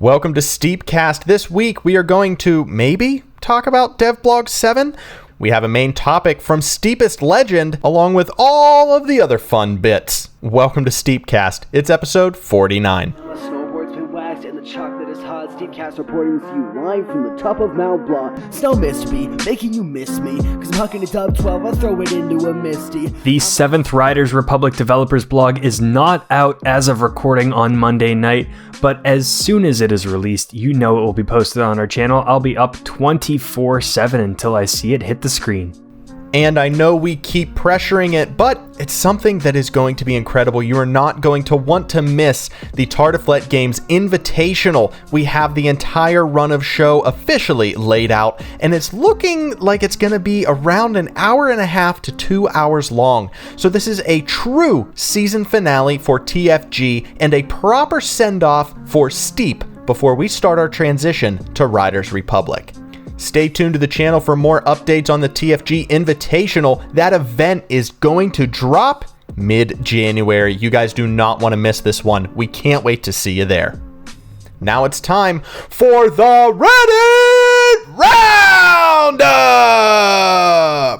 Welcome to STEEPCAST. This week we are going to maybe talk about Devblog 7. We have a main topic from Steepest Legend along with all of the other fun bits. Welcome to STEEPCAST. It's episode 49. Snowboard's been waxed and the chocolate is hot. STEEPCAST reporting to you live from the top of Mount Blanc. Snow missed me, making you miss me. Cause I'm hucking a dub 12, I'll throw it into a misty. The 7th Riders Republic developers blog is not out as of recording on Monday night, but as soon as it is released, you know it will be posted on our channel. I'll be up 24/7 until I see it hit the screen. And I know we keep pressuring it, but it's something that is going to be incredible. You are not going to want to miss the Tartiflet Games Invitational. We have the entire run of show officially laid out, and it's looking like it's going to be around an hour and a half to 2 hours long. So this is a true season finale for TFG and a proper send-off for Steep before we start our transition to Riders Republic. Stay tuned to the channel for more updates on the TFG Invitational. That event is going to drop mid-January. You guys do not want to miss this one. We can't wait to see you there. Now it's time for the Reddit Roundup!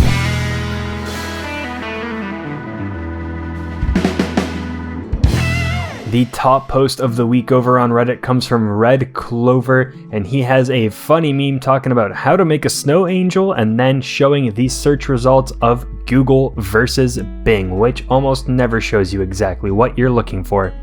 The top post of the week over on Reddit comes from Red Clover, and he has a funny meme talking about how to make a snow angel and then showing the search results of Google versus Bing, which almost never shows you exactly what you're looking for.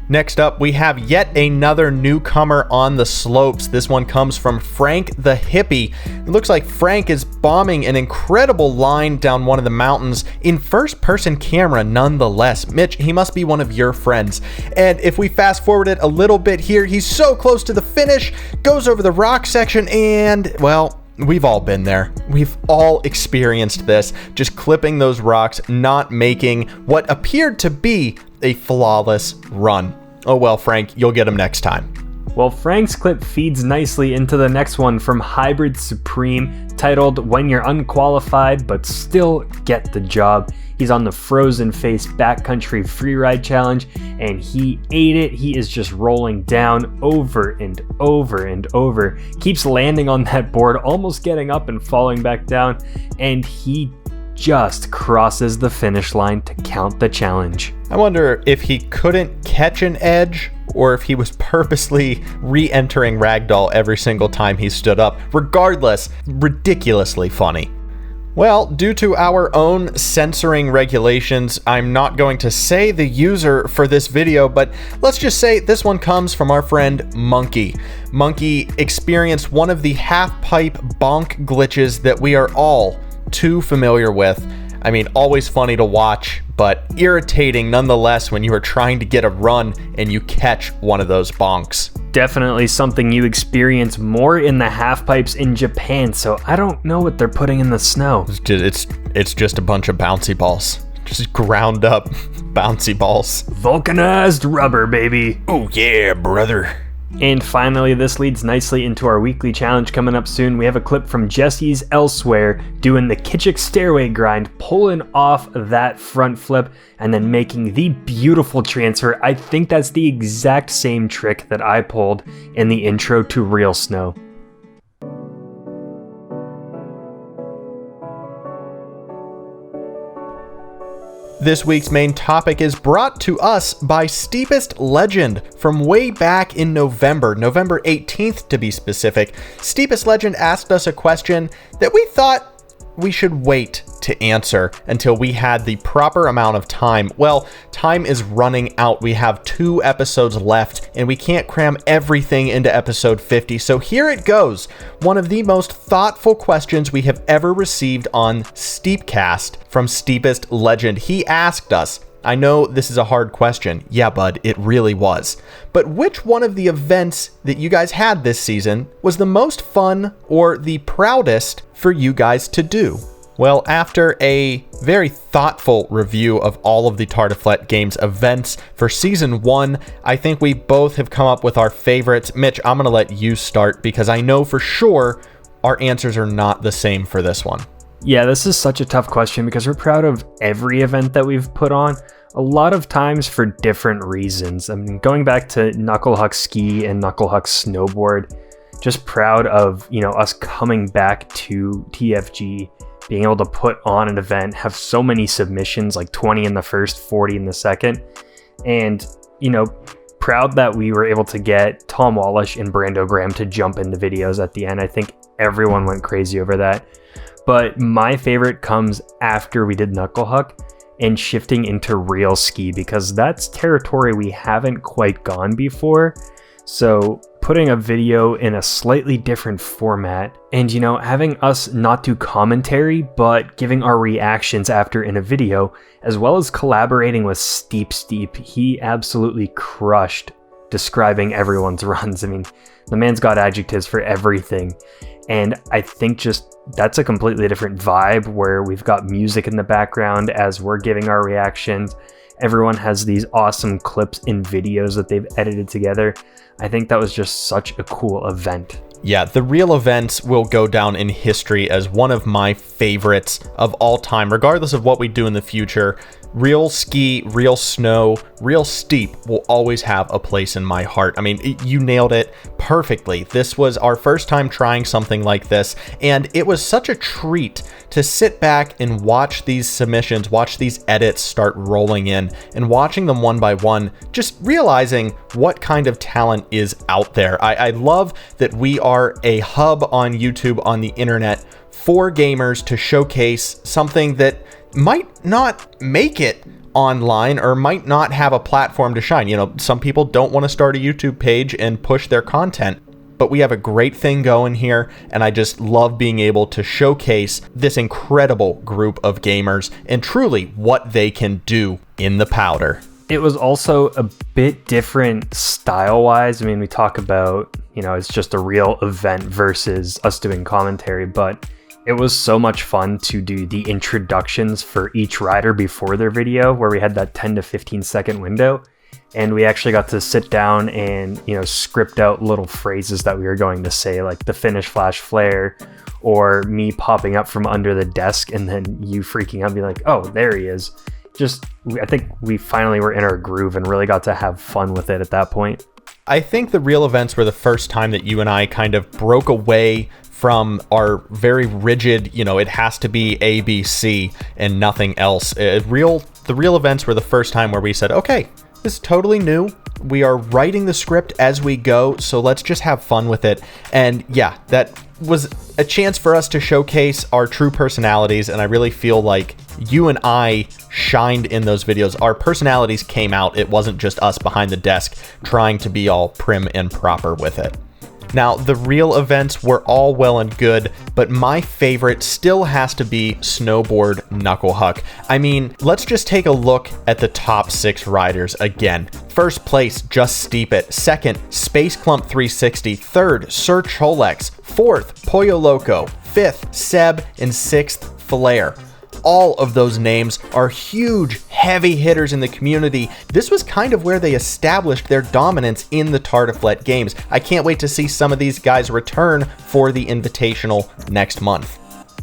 Next up, we have yet another newcomer on the slopes. This one comes from Frank the Hippie. It looks like Frank is bombing an incredible line down one of the mountains in first-person camera nonetheless. Mitch, he must be one of your friends. And if we fast forward it a little bit here, he's so close to the finish, goes over the rock section, and, well, we've all been there. We've all experienced this, just clipping those rocks, not making what appeared to be a flawless run. Oh well, Frank, you'll get him next time. Well, Frank's clip feeds nicely into the next one from Hybrid Supreme, titled When You're Unqualified But Still Get the Job. He's on the Frozen Face Backcountry Freeride Challenge, and he ate it. He is just rolling down over and over and over. Keeps landing on that board, almost getting up and falling back down, and he just crosses the finish line to count the challenge. I wonder if he couldn't catch an edge or if he was purposely re-entering Ragdoll every single time he stood up. Regardless, ridiculously funny. Well, due to our own censoring regulations, I'm not going to say the user for this video, but let's just say this one comes from our friend Monkey. Monkey experienced one of the half-pipe bonk glitches that we are all too familiar with. I mean, always funny to watch, but irritating nonetheless when you are trying to get a run and you catch one of those bonks. Definitely something you experience more in the half pipes in Japan, so I don't know what they're putting in the snow. It's just a bunch of bouncy balls. Just ground up bouncy balls. Vulcanized rubber, baby. Oh yeah, brother. And finally, this leads nicely into our weekly challenge coming up soon. We have a clip from Jesse's Elsewhere doing the Kitschik stairway grind, pulling off that front flip, and then making the beautiful transfer. I think that's the exact same trick that I pulled in the intro to Real Snow. This week's main topic is brought to us by Steepest Legend from way back in November 18th to be specific. Steepest Legend asked us a question that we thought we should wait to answer until we had the proper amount of time. Well, time is running out. We have 2 episodes left and we can't cram everything into episode 50. So here it goes. One of the most thoughtful questions we have ever received on STEEPCAST from Steepest Legend. He asked us, I know this is a hard question. Yeah, bud, it really was. But which one of the events that you guys had this season was the most fun or the proudest for you guys to do? Well, after a very thoughtful review of all of the Tartiflet Games events for Season 1, I think we both have come up with our favorites. Mitch, I'm going to let you start because I know for sure our answers are not the same for this one. Yeah, this is such a tough question because we're proud of every event that we've put on, a lot of times for different reasons. I mean, going back to Knucklehuck Ski and Knucklehuck Snowboard, just proud of, us coming back to TFG, being able to put on an event, have so many submissions, like 20 in the first, 40 in the second. And, proud that we were able to get Tom Wallish and Brando Graham to jump in the videos at the end. I think everyone went crazy over that. But my favorite comes after we did Knucklehuck and shifting into real ski, because that's territory we haven't quite gone before. So putting a video in a slightly different format and, having us not do commentary, but giving our reactions after in a video, as well as collaborating with Steep. He absolutely crushed describing everyone's runs. I mean, the man's got adjectives for everything. And I think just that's a completely different vibe where we've got music in the background as we're giving our reactions. Everyone has these awesome clips and videos that they've edited together. I think that was just such a cool event. Yeah, the real events will go down in history as one of my favorites of all time, regardless of what we do in the future. Real ski, real snow, real steep will always have a place in my heart. I mean, you nailed it perfectly. This was our first time trying something like this, and it was such a treat to sit back and watch these submissions, watch these edits start rolling in, and watching them one by one, just realizing what kind of talent is out there. I love that we are a hub on YouTube, on the internet, for gamers to showcase something that might not make it online or might not have a platform to shine. Some people don't want to start a YouTube page and push their content, but we have a great thing going here, and I just love being able to showcase this incredible group of gamers and truly what they can do in the powder. It was also a bit different style-wise. I mean, we talk about, it's just a real event versus us doing commentary, but it was so much fun to do the introductions for each rider before their video, where we had that 10 to 15 second window. And we actually got to sit down and, script out little phrases that we were going to say, like the finish flash flare, or me popping up from under the desk and then you freaking out and be like, oh, there he is. I think we finally were in our groove and really got to have fun with it at that point. I think the real events were the first time that you and I kind of broke away from our very rigid, it has to be A, B, C and nothing else. The real events were the first time where we said, okay, this is totally new. We are writing the script as we go, so let's just have fun with it. And yeah, that was a chance for us to showcase our true personalities, and I really feel like you and I shined in those videos. Our personalities came out. It wasn't just us behind the desk trying to be all prim and proper with it. Now, the real events were all well and good, but my favorite still has to be Snowboard Knucklehuck. I mean, let's just take a look at the top 6 riders again. First place, Just Steep It. Second, Space Clump 360. Third, Sir Cholex. Fourth, Pollo Loco. Fifth, Seb. And sixth, Flair. All of those names are huge, heavy hitters in the community. This was kind of where they established their dominance in the Tartiflette games. I can't wait to see some of these guys return for the Invitational next month.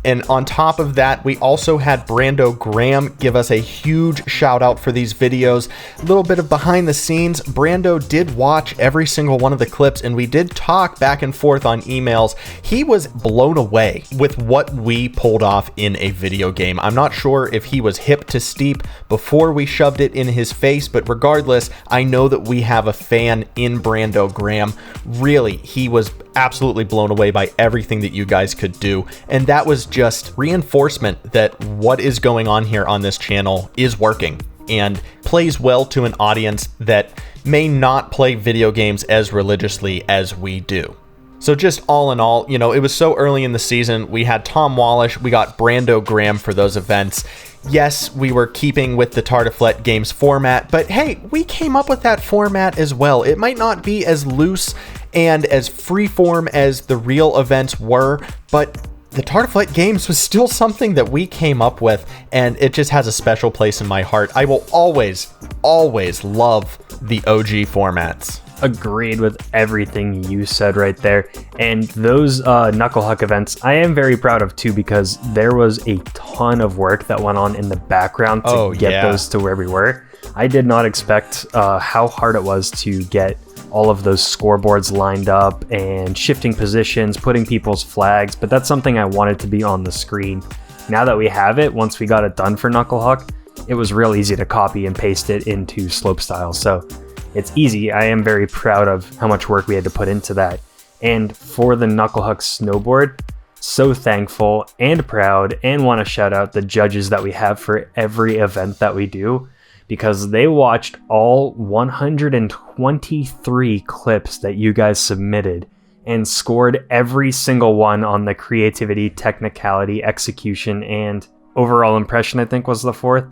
And on top of that, we also had Brando Graham give us a huge shout out for these videos. A little bit of behind the scenes. Brando did watch every single one of the clips, and we did talk back and forth on emails. He was blown away with what we pulled off in a video game. I'm not sure if he was hip to Steep before we shoved it in his face, but regardless, I know that we have a fan in Brando Graham. Really, he was absolutely blown away by everything that you guys could do, and that was just reinforcement that what is going on here on this channel is working and plays well to an audience that may not play video games as religiously as we do. So just all in all, it was so early in the season. We had Tom Wallish, we got Brando Graham for those events. Yes, we were keeping with the Tartiflette games format, but hey, we came up with that format as well. It might not be as loose and as freeform as the real events were, but the Tartiflette games was still something that we came up with, and it just has a special place in my heart. I will always, always love the OG formats. Agreed with everything you said right there. And those Knucklehuck events, I am very proud of too, because there was a ton of work that went on in the background to get those to where we were. I did not expect how hard it was to get all of those scoreboards lined up and shifting positions, putting people's flags, but that's something I wanted to be on the screen. Now that we have it, once we got it done for Knucklehuck, it was real easy to copy and paste it into slopestyle. So it's easy. I am very proud of how much work we had to put into that. And for the Knucklehuck snowboard, so thankful and proud, and want to shout out the judges that we have for every event that we do, because they watched all 123 clips that you guys submitted and scored every single one on the creativity, technicality, execution, and overall impression, I think was the fourth.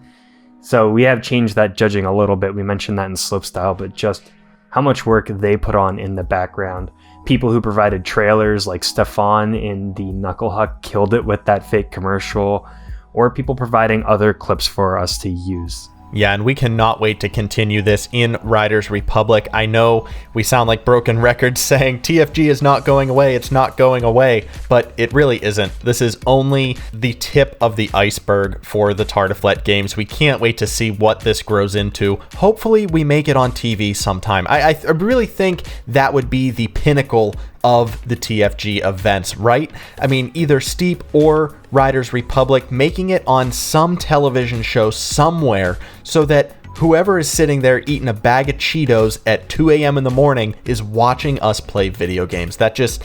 So we have changed that judging a little bit. We mentioned that in slopestyle, but just how much work they put on in the background. People who provided trailers like Stefan in the Knucklehuck killed it with that fake commercial, or people providing other clips for us to use. Yeah, and we cannot wait to continue this in Riders Republic. I know we sound like broken records saying TFG is not going away, it's not going away, but it really isn't. This is only the tip of the iceberg for the Tartiflette games. We can't wait to see what this grows into. Hopefully we make it on TV sometime. I really think that would be the pinnacle of the TFG events, right? I mean, either Steep or Riders Republic, making it on some television show somewhere so that whoever is sitting there eating a bag of Cheetos at 2 a.m. in the morning is watching us play video games. That just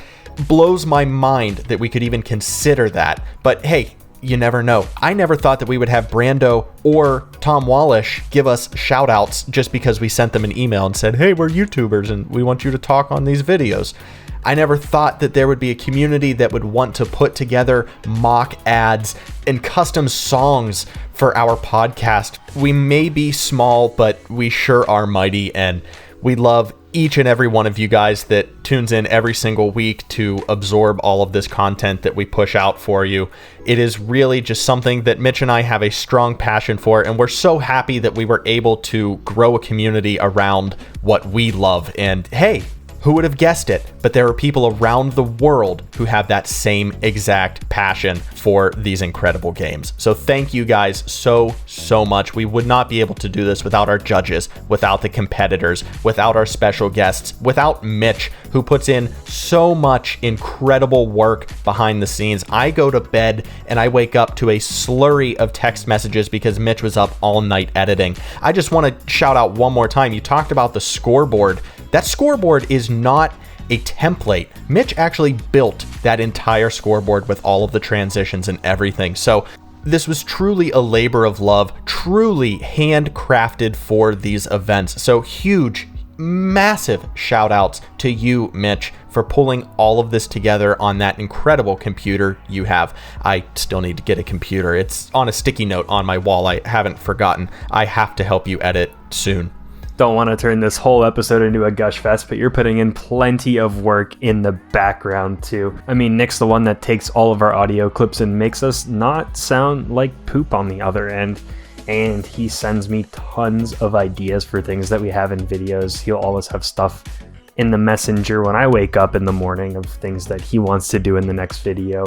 blows my mind that we could even consider that. But hey, you never know. I never thought that we would have Brando or Tom Wallish give us shout outs just because we sent them an email and said, hey, we're YouTubers and we want you to talk on these videos. I never thought that there would be a community that would want to put together mock ads and custom songs for our podcast. We may be small, but we sure are mighty, and we love each and every one of you guys that tunes in every single week to absorb all of this content that we push out for you. It is really just something that Mitch and I have a strong passion for, and we're so happy that we were able to grow a community around what we love. And hey, who would have guessed it? But there are people around the world who have that same exact passion for these incredible games. So thank you guys so much. We would not be able to do this without our judges, without the competitors, without our special guests, without Mitch, who puts in so much incredible work behind the scenes. I go to bed and I wake up to a slurry of text messages because Mitch was up all night editing. I just want to shout out one more time. You talked about the scoreboard. That scoreboard is not a template. Mitch actually built that entire scoreboard with all of the transitions and everything. So this was truly a labor of love, truly handcrafted for these events. So huge, massive shout outs to you, Mitch, for pulling all of this together on that incredible computer you have. I still need to get a computer. It's on a sticky note on my wall. I haven't forgotten. I have to help you edit soon. Don't want to turn this whole episode into a gush fest, but you're putting in plenty of work in the background too. I mean, Nick's the one that takes all of our audio clips and makes us not sound like poop on the other end. And he sends me tons of ideas for things that we have in videos. He'll always have stuff in the messenger when I wake up in the morning of things that he wants to do in the next video.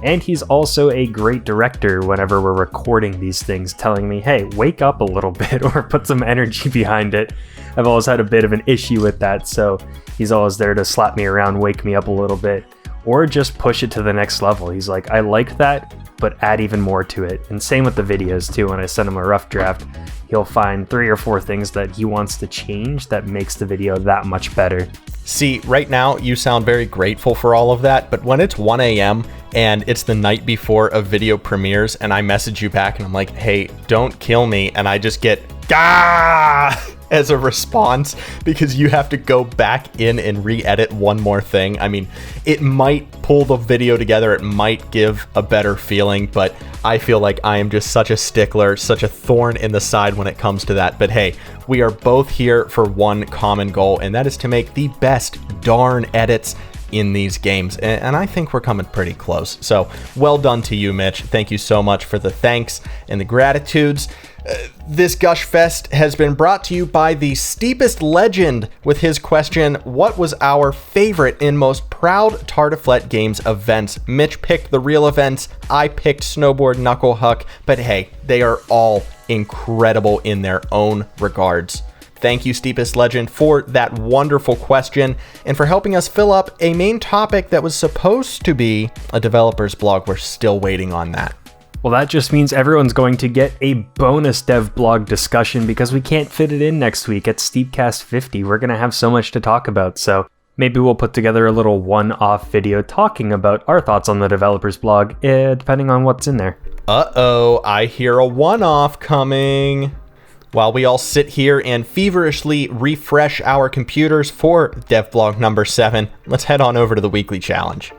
And he's also a great director whenever we're recording these things, telling me, hey, wake up a little bit or put some energy behind it. I've always had a bit of an issue with that, so he's always there to slap me around, wake me up a little bit, or just push it to the next level. He's like, I like that, but add even more to it. And same with the videos too. When I send him a rough draft, he'll find 3 or 4 things that he wants to change that makes the video that much better. See, right now you sound very grateful for all of that, but when it's 1 a.m. and it's the night before a video premieres and I message you back and I'm like, hey, don't kill me, and I just get "Gah!" as a response because you have to go back in and re-edit one more thing. I mean, it might pull the video together, it might give a better feeling, but I feel like I am just such a stickler, such a thorn in the side when it comes to that. But hey, we are both here for one common goal, and that is to make the best darn edits in these games, and I think we're coming pretty close. So well done to you, Mitch. Thank you so much for the thanks and the gratitudes. This Gush Fest has been brought to you by the Steepest Legend with his question, what was our favorite and most proud Tartiflet Games events? Mitch picked the real events, I picked Snowboard Knuckle Huck, but hey, they are all incredible in their own regards. Thank you, Steepest Legend, for that wonderful question and for helping us fill up a main topic that was supposed to be a developer's blog. We're still waiting on that. Well, that just means everyone's going to get a bonus dev blog discussion because we can't fit it in next week at STEEPCAST 50. We're going to have so much to talk about, so maybe we'll put together a little one-off video talking about our thoughts on the developer's blog, depending on what's in there. Uh-oh, I hear a one-off coming. While we all sit here and feverishly refresh our computers for devblog number 7, let's head on over to the weekly challenge.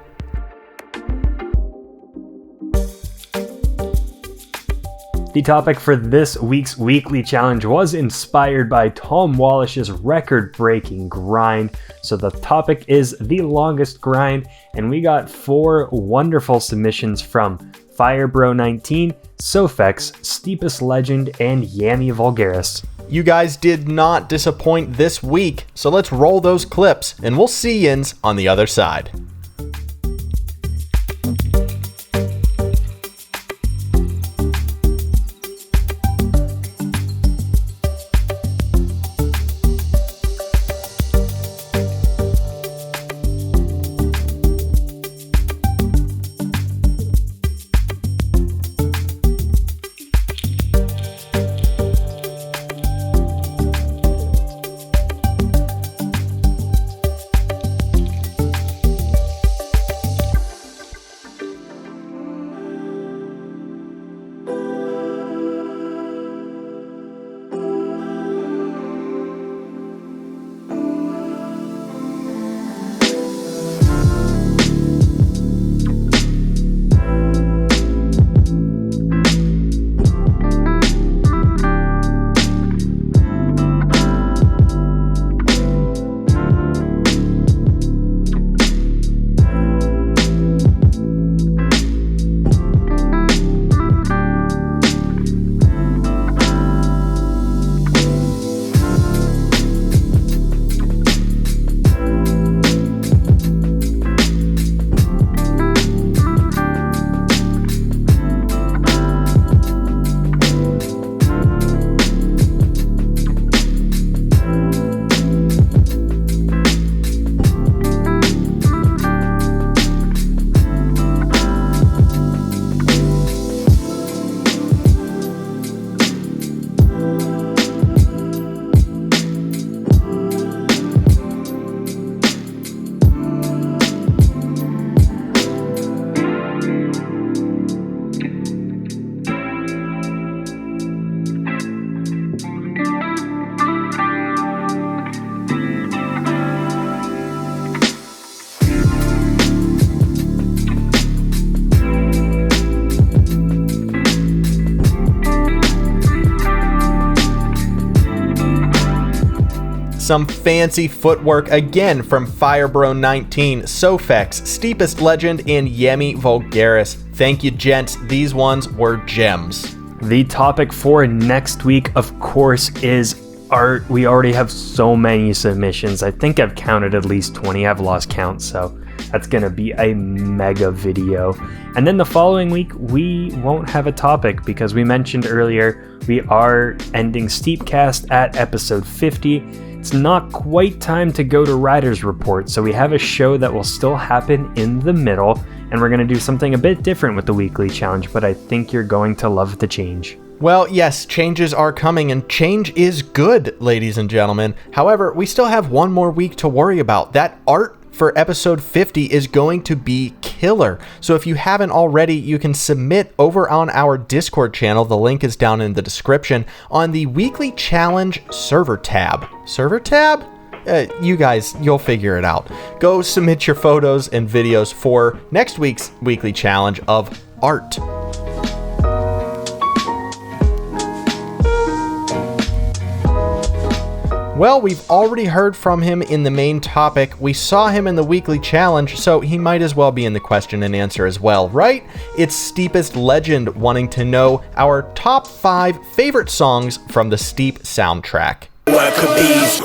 The topic for this week's weekly challenge was inspired by Tom Wallish's record-breaking grind. So the topic is the longest grind, and we got 4 wonderful submissions from Firebro19, Sofex, Steepest Legend, and Yami Vulgaris. You guys did not disappoint this week, so let's roll those clips, and we'll see yins on the other side. Some fancy footwork again from Firebro19, Sofex, Steepest Legend, and Yemi Vulgaris. Thank you, gents. These ones were gems. The topic for next week, of course, is art. We already have so many submissions. I think I've counted at least 20. I've lost count, so that's going to be a mega video. And then the following week, we won't have a topic because we mentioned earlier we are ending STEEPCAST at episode 50. It's not quite time to go to Writer's Report, so we have a show that will still happen in the middle, and we're going to do something a bit different with the weekly challenge, but I think you're going to love the change. Well, yes, changes are coming, and change is good, ladies and gentlemen. However, we still have one more week to worry about. That art for episode 50 is going to be killer. So if you haven't already, you can submit over on our Discord channel. The link is down in the description on the weekly challenge server tab. Server tab? You guys, you'll figure it out. Go submit your photos and videos for next week's weekly challenge of art. Well, we've already heard from him in the main topic. We saw him in the weekly challenge, so he might as well be in the question and answer as well, right? It's Steepest Legend wanting to know our top 5 favorite songs from the Steep soundtrack. Worker bees.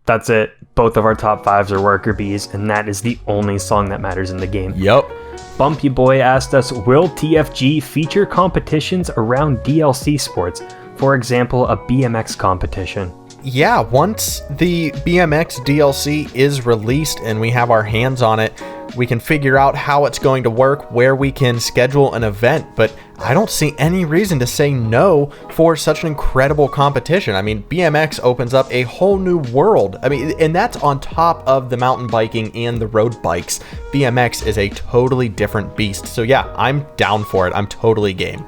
That's it. Both of our top 5s are Worker Bees, and that is the only song that matters in the game. Yup. Bumpy Boy asked us, will TFG feature competitions around DLC sports? For example, a BMX competition. Yeah, once the BMX DLC is released and we have our hands on it, we can figure out how it's going to work, where we can schedule an event, but I don't see any reason to say no for such an incredible competition. I mean, BMX opens up a whole new world. I mean, and that's on top of the mountain biking and the road bikes. BMX is a totally different beast. So yeah, I'm down for it. I'm totally game.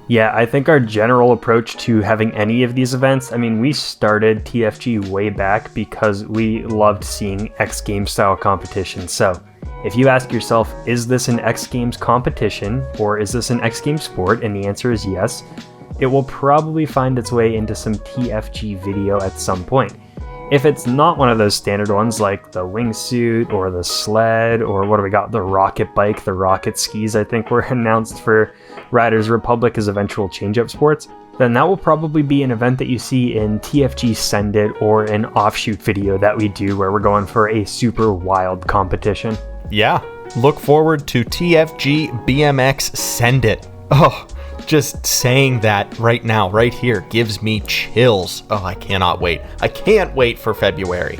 Yeah, I think our general approach to having any of these events, I mean, we started TFG way back because we loved seeing X Games style competitions. So if you ask yourself, is this an X Games competition or is this an X Games sport? And the answer is yes, it will probably find its way into some TFG video at some point. If it's not one of those standard ones like the wingsuit or the sled or what do we got, the rocket bike, the rocket skis, I think were announced for Riders Republic as eventual change-up sports, then that will probably be an event that you see in TFG Send It or an offshoot video that we do where we're going for a super wild competition. Yeah, look forward to TFG BMX Send It. Oh, just saying that right now, right here, gives me chills. Oh, I cannot wait. I can't wait for February.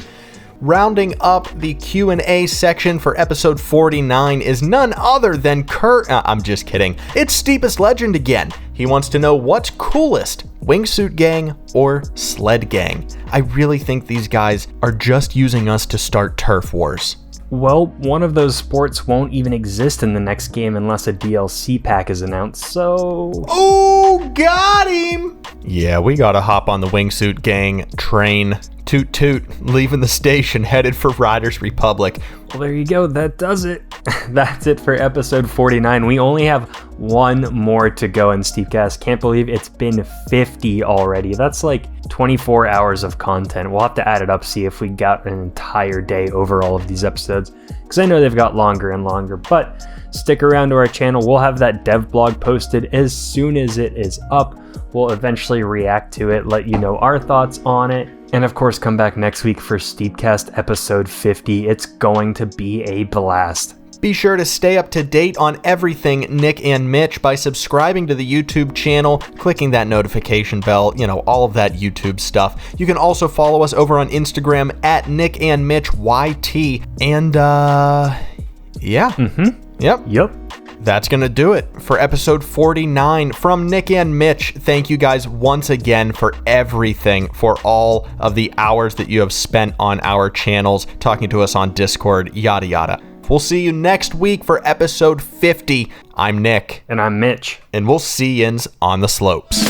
Rounding up the Q&A section for episode 49 is none other than Kurt. I'm just kidding. It's Steepest Legend again. He wants to know what's coolest, Wingsuit Gang or Sled Gang. I really think these guys are just using us to start turf wars. Well, one of those sports won't even exist in the next game unless a DLC pack is announced, so... Oh, got him! Yeah, we gotta hop on the Wingsuit Gang train. Toot toot, leaving the station, headed for Riders Republic. Well, there you go, that does it. That's it for episode 49. We only have one more to go in STEEPCAST. Can't believe it's been 50 already. That's like 24 hours of content. We'll have to add it up, see if we got an entire day over all of these episodes, because I know they've got longer and longer, but stick around to our channel. We'll have that dev blog posted as soon as it is up. We'll eventually react to it, let you know our thoughts on it, and of course come back next week for STEEPCAST episode 50. It's going to be a blast. Be sure to stay up to date on everything Nick and Mitch by subscribing to the YouTube channel, clicking that notification bell, all of that YouTube stuff. You can also follow us over on Instagram at Nick and Mitch YT. And, yeah. Yep. That's going to do it for episode 49 from Nick and Mitch. Thank you guys once again for everything, for all of the hours that you have spent on our channels, talking to us on Discord, yada yada. We'll see you next week for episode 50. I'm Nick. And I'm Mitch. And we'll see yins on the slopes.